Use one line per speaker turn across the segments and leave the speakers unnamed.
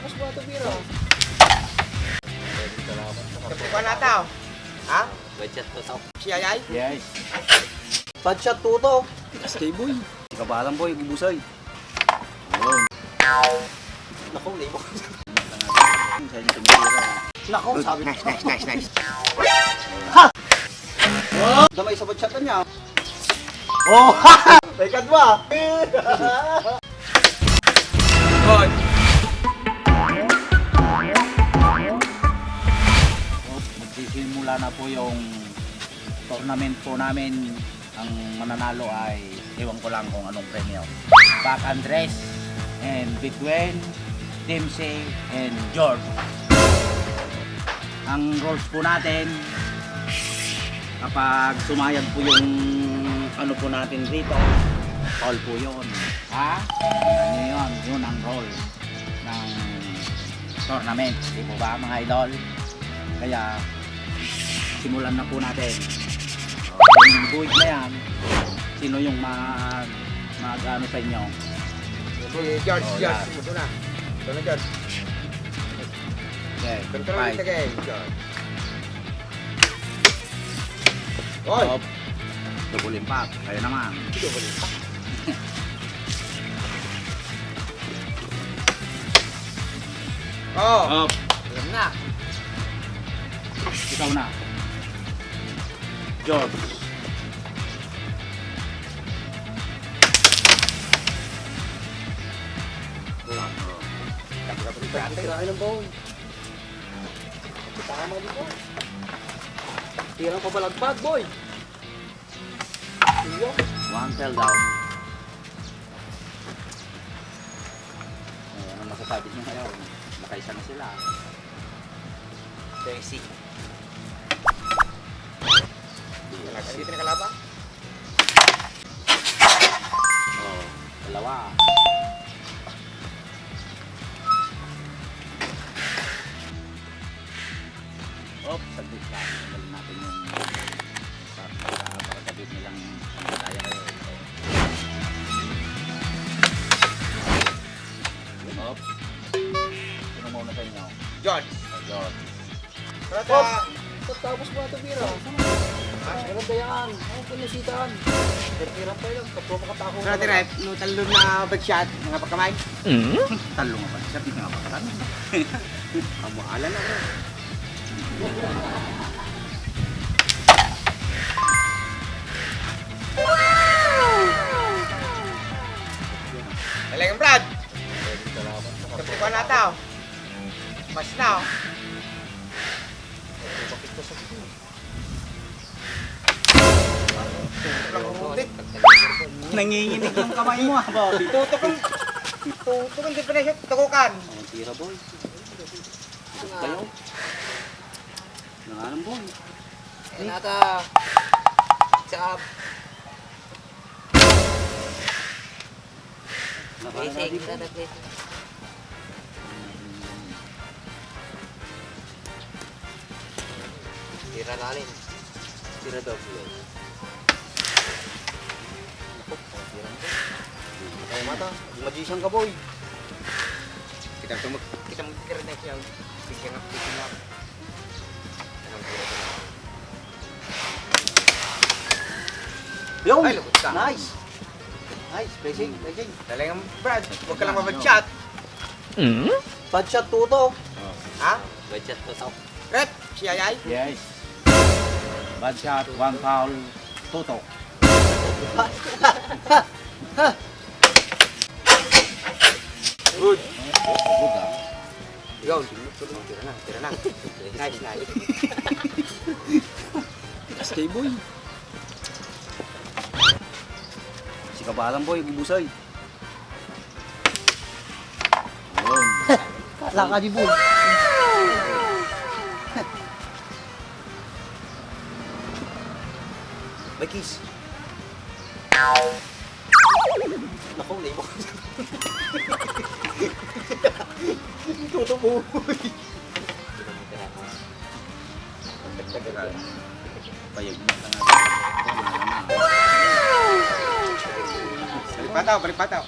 Tapos buhat ang bira.
Kapukuha na tao. Ha?
Budget to top.
Si Ayay?
Yes.
Padshot tuto.
SK boy. Ikabalang boy, bubusay. Ayun.
Naku, libo.
Sa inyo tumitira.
Naku, sabi. Nice.
Damay sa badshatan niya. Oh! May kadwa!
Good.
Magsisimula na po yung tournament po namin. Ang mananalo ay ewan ko lang kung anong premyo. Back Andres and between Dempsey and George. Ang rules po natin, kapag sumayag po yung ano po natin dito, all po yun. Ha? Yun ang role ng tournament. Di po ba mga idol? Kaya simulan na po natin. Yung buwig na yan, sino yung mag-ano sa inyo?
George,
Oh,
George.
yeah.
Ito na. Ito na, George.
Okay,
Control
five.
it again, George. Oy!
Stop. Double impact. Kayo naman.
Ito ba nito? Oh,
Up.
alam na.
Ikaw na. George.
Tirahin ng bone. Tama dito. Tirang pabalagbag, boy. Iyo.
One fell down. Ano masasabi niyo ngayon? Nakaisa na sila.
Tracy. Dito na kalaba?
Oh, dalawa. Op, saglit lang. Tanggalin natin yung para sabit nilang kaya kayo. Op. Sino muna sa inyo?
George.
George.
Rata.
Tapos buhat ang bira. Meron ba yan? Ang pinasitan. Hirap pa lang. Kapwa makatako.
Rata, Rep. No, talon na bagshot. Mga pagkamay.
Talo nga ba? Sabi nga ba?
Kamualan na, bro. Talagang Brad. Kapukuha na tao. Mas na, oh.
Nanginginig yung kamay mo ah, Bobby.
Tutukang depresyon, tukukan.
Oh, tira boy. Kayo. Nangalan boy.
Nata. Sab. Blessing. Nata blessing. Tira natin. Tira daw po.
Ay, mata.
Magician ka boy.
Kita magkirinig siya. Picking up.
Yung!
Ay, lagot ka.
Nice! Nice, blessing.
Talagang Brad, huwag ka lang mabag-shot.
Bad shot tuto.
Ha?
Budget to top.
Rep, si Ayay?
Yes. Bad shot, one foul, tuto.
Good.
Good ah.
Yun. Tira na. Nice.
SK boy. Si kabalang boy, bubusay. Ayun.
Kala ka di boy. May kiss. Naku, libo. Tuto boy.
Payag mo ka na.
Balik pataw.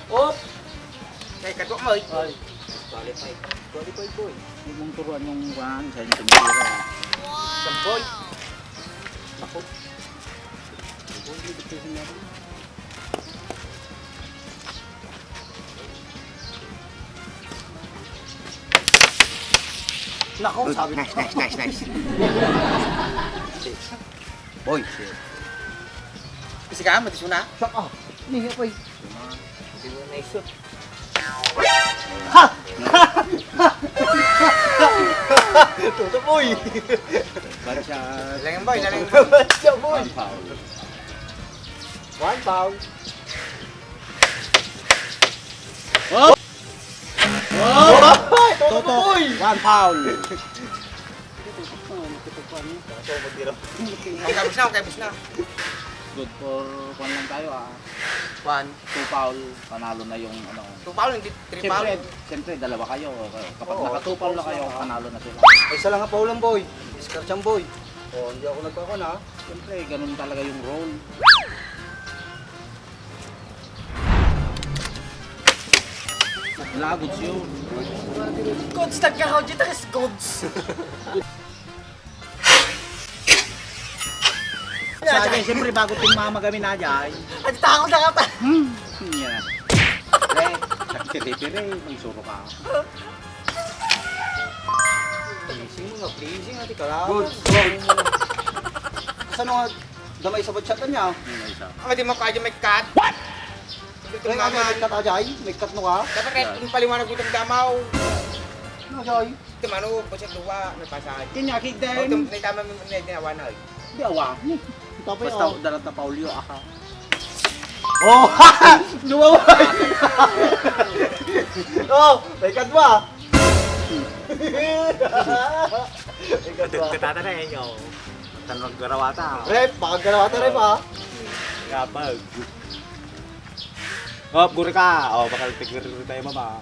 Oh!
Kay kadwa mo.
Ay. Qualify. Qualify boy.
Huwag mong turuan yung kuhan, sa yung tumira.
Isang boy.
Ako. Hindi dito sinabi.
Nako, sabi ko.
Nice.
Boy.
Kasi ka, matis mo na.
Sak ah. Ini boy. Hindi mo naisot. Tuto boy.
Ba't siya
Lang yung boy, lang yung boy.
Siya boy.
one foul?
1 foul.
Oh!
Toto boy.
One foul!
So, magdiro.
Okay, bus na.
Good for one lang tayo ah.
1,
2 foul, panalo na yung ano.
2 foul, hindi 3 foul.
Siyempre, dalawa kayo. Kapag
Oo,
naka 2 foul na kayo,
two fouls
panalo na sila.
Isa lang ang paulang boy. Discard siyang boy. Oh, hindi ako nagkakon ha.
Siyempre, ganun talaga yung role. Lagots yun.
Goods, nagkakaw dito is goods.
Sa akin, siyempre, bago tingmama kami na dyan.
At takot na ka.
Yan na. Pre, sakit-tiri-tiri, magsuro ka.
Pleasing mo nga, pleasing natin kalaban.
Good.
Saan nga damay sa batsyatan niya?
Yun na isa.
Ang di mo kaya may cut. Ito
Kaya nga
naman.
may kat ajay, may kat no ka.
Dapat kahit yung paliwanag itong damaw.
Ano ajay?
Ito mano, basta luwa, may pasahad.
Kinyakig
O, ito,
din.
naitama mo na ginawa na.
Hindi awa.
Tapos
Basta darat na Paulio, aka.
Oh! Lumaway! Oh! May kat ba? May kat ba?
Katata na yun yung tanong garawata.
Rep, baka galawa tayo rep ha?
Kapag. Oh, guri ka. Oh, bakal tigir tayo mama.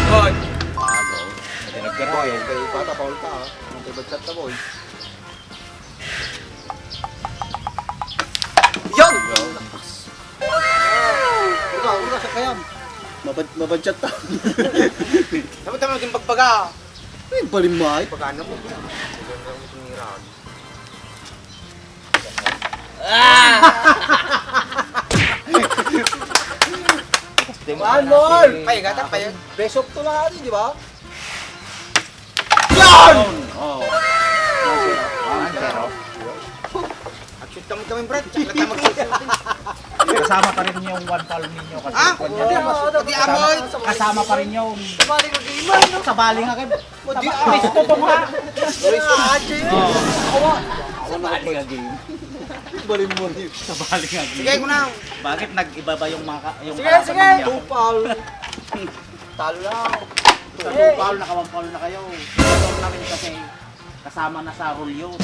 Good.
Bago.
Boy, kay Pata Paul ka ha? Ang kay Badsat ka boy.
Yun!
Ura sa kayam. Mabadsat ta.
Dapat naman naging pagbaga.
Ay, balimay.
Pagano mo? Gagawin mo tumira.
One more!
Payagatan, payag.
Best of 2 na natin, di ba?
Oh. 1-0.
At shoot kami Brad. Lahat na mag-shoot.
Kasama pa rin yung one foul ninyo kasi
Ah?
kanya.
Pati amoy.
Kasama pa rin yung
Balik ka gamer, no?
sa bali nga kayo.
Madi-
Listo to ha.
Oh. Awa.
Sa bali nga game.
Balim mo rin.
Sa bali nga game.
Sige, ko na.
Bakit nag-iba ba yung mga yung
Sige,
kalaban
sige.
ninyo?
2 foul. Talo lang.
Sa 2 foul, naka 1 foul na kayo. Sa tournament kasi kasama na sa rule yun.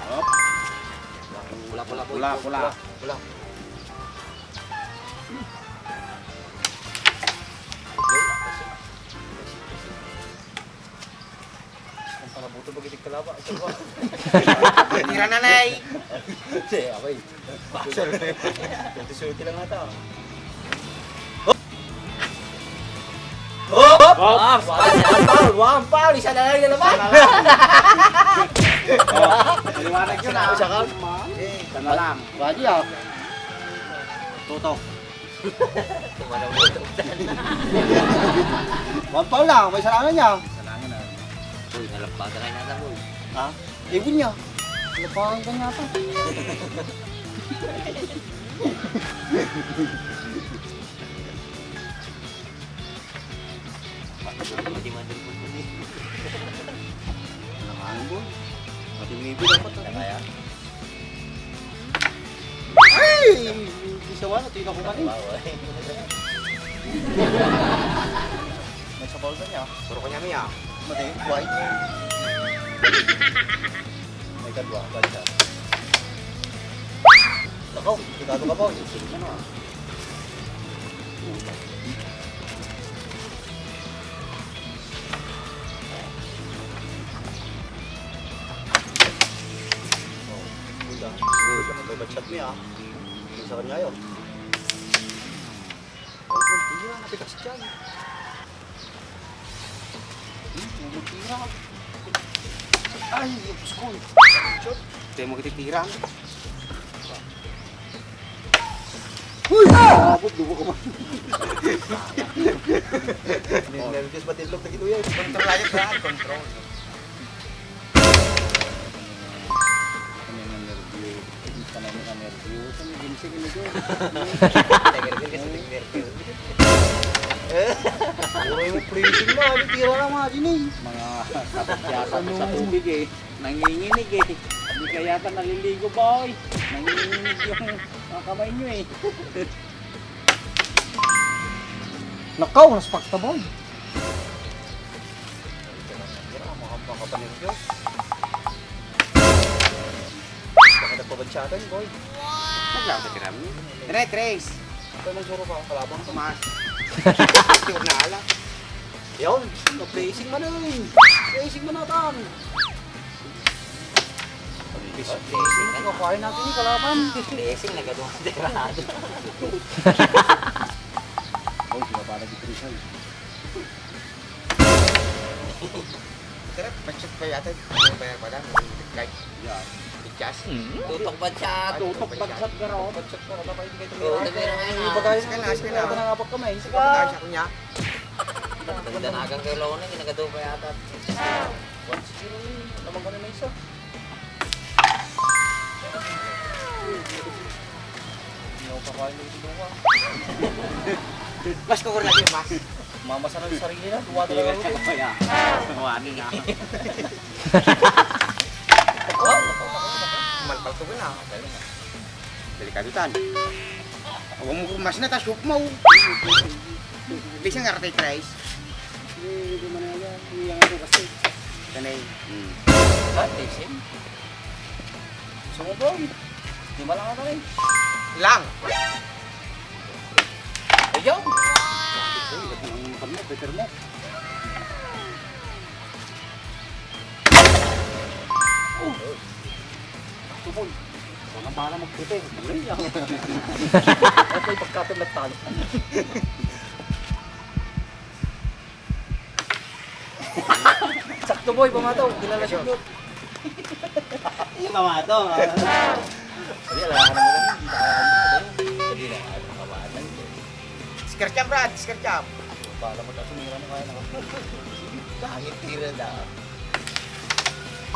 Hop. Pula.
Ang panabuto ba gitig kalaba? Ito ba?
Tira na nay.
Sige, okay. Basel. 20 lang ata. One foul, isa na lang yung laman.
Maliwanag yun ah.
Isa ka?
Isa na lang.
Wadi ah.
Tutok.
One foul lang, may sarana niya.
Salangin na.
Uy, nalampagan na nata mo.
Ha? Ibon niya. Lapangan ka niya pa.
Hindi man din po ni.
Lapangan mo. Pati may ibon dapat.
Kaya?
Ay! Isa wala, tingnan ko man eh.
Wow, eh.
May sa foul ka niya.
Puro kanya miya.
Mati, white. May kadwa, bad shot. Nakaw, sigado ka po.
Ano?
Buda. May batchat mo ah. Sa kanya yun. Oh, tira. Napitas dyan. Tira. Ay, yung school.
Hindi mo kititira.
Uy! Abot, dugo ko man. Nervous ba tilog na kinuya?
Control lang yung brand. Control.
Kami ng nervyo. Panay mo ka nervyo. Kami ginsig ilo ko.
Tagal-tagal kasi tingner.
Puro yung freezing na. Tira lang mga dyan eh.
Mga kapatyasa mo sa tubig eh. Nanginginig eh. Hindi kaya yata naliligo boy. Nanginginig yung mga kamay nyo eh.
Nakaw, naspakta boy. Mga kapanervyos. Baka nagpabansyatan boy.
Maglaw sa tiram. Red race.
Ito nang suro ka, kalabang ka.
Mas. Sure na ala.
Yun, na-placing man eh. Placing man natin. Placing, kakain natin yung kalaban.
Blessing, nagagawa ka derado.
Oh, sila para di Trisal.
Tara, pagsit pa yata. Bayar pa lang. Like,
Yan.
picas.
Tutok ba siya?
Tutok bagsat garo.
Batchat ko, wala pa hindi kayo
Oo,
tumira.
tumira ngayon ah.
Bagay
Sige na, sige na.
Ito na nga pag kamay. Sige
Pagkakasya
ka.
ko niya.
Nagdanagang kay Lona, ginagawa pa yata.
1-0 naman ka na isa. Hindi ako kakain ng ito ka.
Mas ko lagi mas.
Mamasa ng sarili na, duwado na lang ulit.
Kaya, wani na.
Malpal to na. Delikado tan. Huwag mo kumas na, tas hook mo. Bisa nga ratay tries.
Hindi mo na yan. Hindi yan ako kasi.
Kanay.
Ah, blessing?
Gusto mo bro? Di ba lang ka rin?
Lang.
Ayaw!
Uy, ba't nang makan mo? Peter mo.
Tupoy.
Walang para mag-prepare. Mali yan.
Ito yung pagkatong nagtalo. Sakto boy, pamataw. Kilala siya doon.
Yung mama to.
Hindi, alam mo lang. Hindi na kaya.
Skirt jump, Brad. Skirt jump.
Bala mo na sumira na kaya na.
Pangit tira na.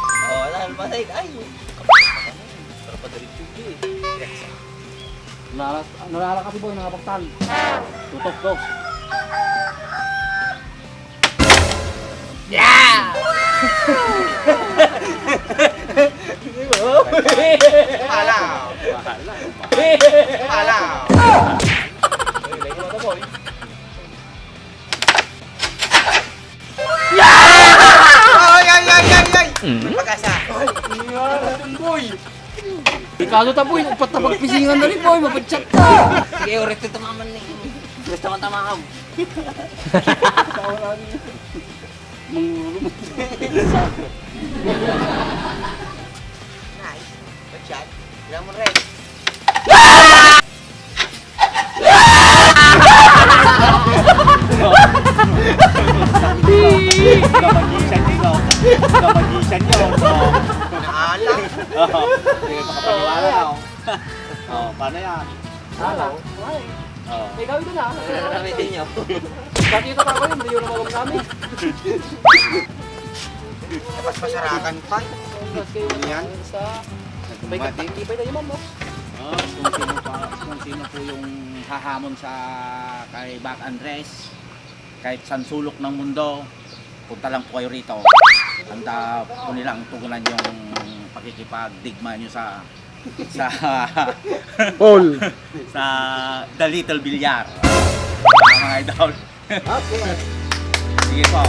Oh, wala naman patay. Ay!
Pero pa diretso eh. Nalala kasi boy, nangapagtan. Tutok dos.
Yeah!
Palaw.
Bahala.
Palaw.
Lagi mo na boy.
Ay, ay, ay, ay, ay. Pag-asa.
Boy! Ikalo ta boy, upat na pagpisingan na rin boy, mapagchat ka.
Sige, ulit ito naman eh. Gusto ko tamakam.
Tawa namin.
Nice. Good shot. Ilang mo rin.
Kapagisan nyo. Kapagisan nyo.
Naala.
Oo. Hindi ka makapaniwala. Oo, paano yan?
Hala.
Oo.
May gawin ko na.
Marami din nyo.
Nakita pa ko yun, hindi yun ang magam namin.
Tapos masarakan pa. Yan.
Sa... May katipay na yung ma'am, no?
Kung sino po yung hahamon sa kay Bac Andres, kahit saan sulok ng mundo, punta lang po kayo rito. Handa po nilang tugunan yung pakikipagdigma nyo sa
Paul!
sa The Little Villar. Mga idol.
Okay.
Sige po.